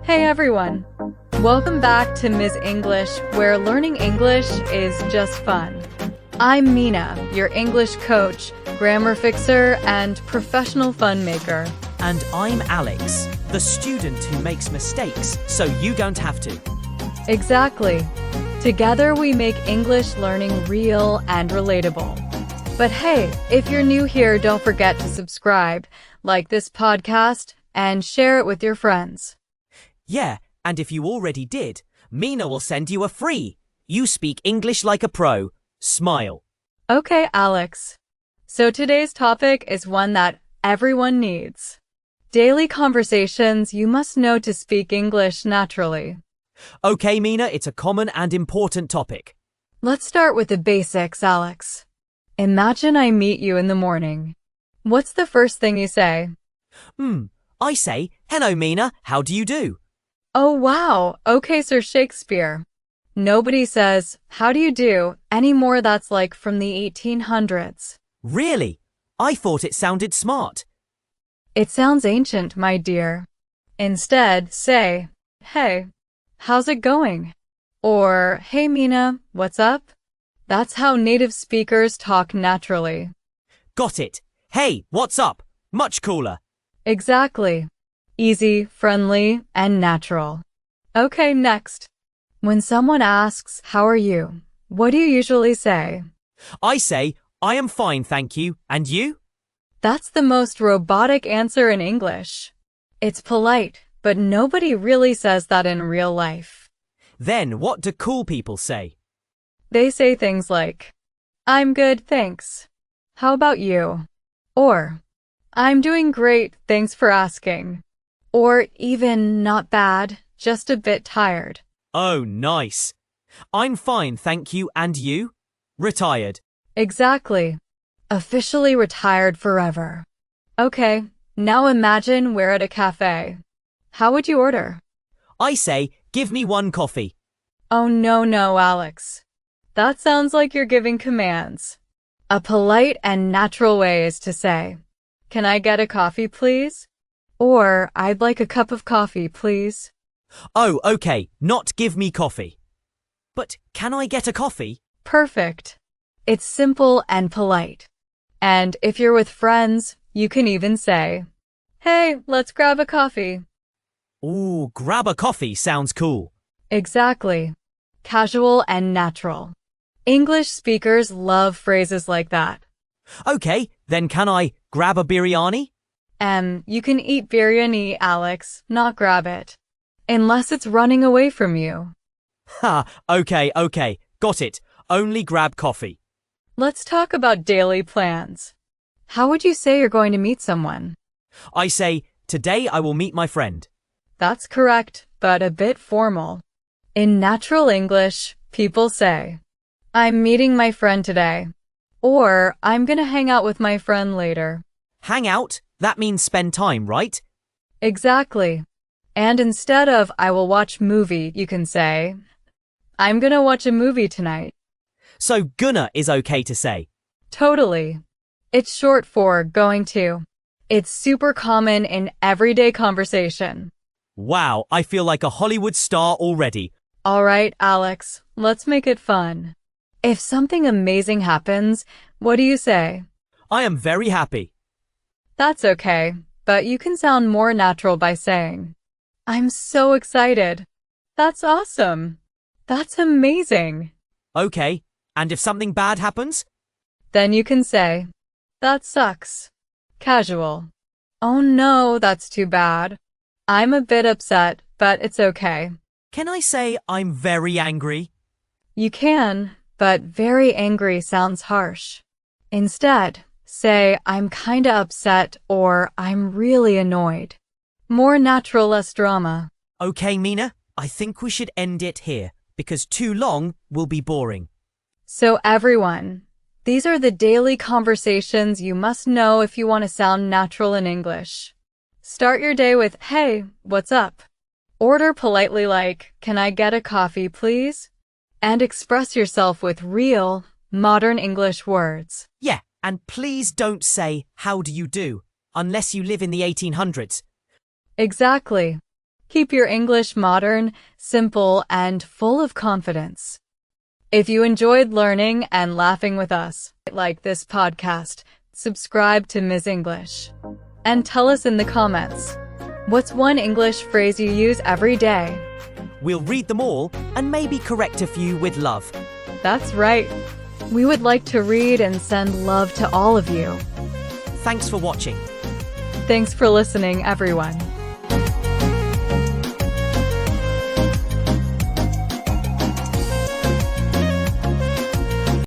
Hey everyone! Welcome back to MisEnglish, where learning English is just fun. I'm Mina, your English coach, grammar fixer, and professional fun maker. And I'm Alex, the student who makes mistakes so you don't have to. Exactly. Together we make English learning real and relatable. But hey, if you're new here, don't forget to subscribe, like this podcast, and share it with your friends. Yeah, and if you already did, Mina will send you a free You Speak English Like a Pro smile. Okay, Alex. So today's topic is one that everyone needs. Daily conversations you must know to speak English naturally. Okay, Mina, it's a common and important topic. Let's start with the basics, Alex. Imagine I meet you in the morning. What's the first thing you say? I say, hello, Mina, how do you do? Oh, wow. Okay, Sir Shakespeare. Nobody says, how do you do, anymore. That's like from the 1800s. Really? I thought it sounded smart. It sounds ancient, my dear. Instead, say, hey, how's it going? Or, hey, Mina, what's up? That's how native speakers talk naturally. Got it. Hey, what's up? Much cooler. Exactly. Easy, friendly, and natural. Okay, next. When someone asks, how are you? What do you usually say? I say, I am fine, thank you. And you? That's the most robotic answer in English. It's polite, but nobody really says that in real life. Then what do cool people say? They say things like, I'm good, thanks. How about you? Or, I'm doing great, thanks for asking. Or even, not bad, just a bit tired. Oh, nice. I'm fine, thank you. And you? Retired. Exactly. Officially retired forever. Okay, now imagine we're at a cafe. How would you order? I say, give me one coffee. Oh, no, Alex. That sounds like you're giving commands. A polite and natural way is to say, can I get a coffee, please? Or, I'd like a cup of coffee, please. Oh, okay, not give me coffee. But can I get a coffee? Perfect. It's simple and polite. And if you're with friends, you can even say, hey, let's grab a coffee. Ooh, grab a coffee sounds cool. Exactly. Casual and natural. English speakers love phrases like that. Okay, then can I grab a biryani? You can eat biryani, Alex, not grab it. Unless it's running away from you. Ha, okay, got it. Only grab coffee. Let's talk about daily plans. How would you say you're going to meet someone? I say, today I will meet my friend. That's correct, but a bit formal. In natural English, people say, I'm meeting my friend today. Or, I'm gonna hang out with my friend later. Hang out? That means spend time, right? Exactly. And instead of, I will watch movie, you can say, I'm gonna watch a movie tonight. So gonna is okay to say. Totally. It's short for going to. It's super common in everyday conversation. Wow, I feel like a Hollywood star already. All right, Alex, let's make it fun. If something amazing happens, what do you say? I am very happy. That's okay, but you can sound more natural by saying, I'm so excited. That's awesome. That's amazing. Okay, and if something bad happens? Then you can say, that sucks. Casual. Oh no, that's too bad. I'm a bit upset, but it's okay. Can I say I'm very angry? You can, but very angry sounds harsh. Instead, say, I'm kinda upset or I'm really annoyed. More natural, less drama. Okay, Mina, I think we should end it here because too long will be boring. So everyone, these are the daily conversations you must know if you want to sound natural in English. Start your day with, hey, what's up? Order politely like, can I get a coffee, please? And express yourself with real, modern English words. Yeah, and please don't say, how do you do, unless you live in the 1800s. Exactly. Keep your English modern, simple, and full of confidence. If you enjoyed learning and laughing with us, like this podcast, subscribe to MisEnglish. And tell us in the comments, what's one English phrase you use every day? We'll read them all and maybe correct a few with love. That's right. We would like to read and send love to all of you. Thanks for watching. Thanks for listening, everyone.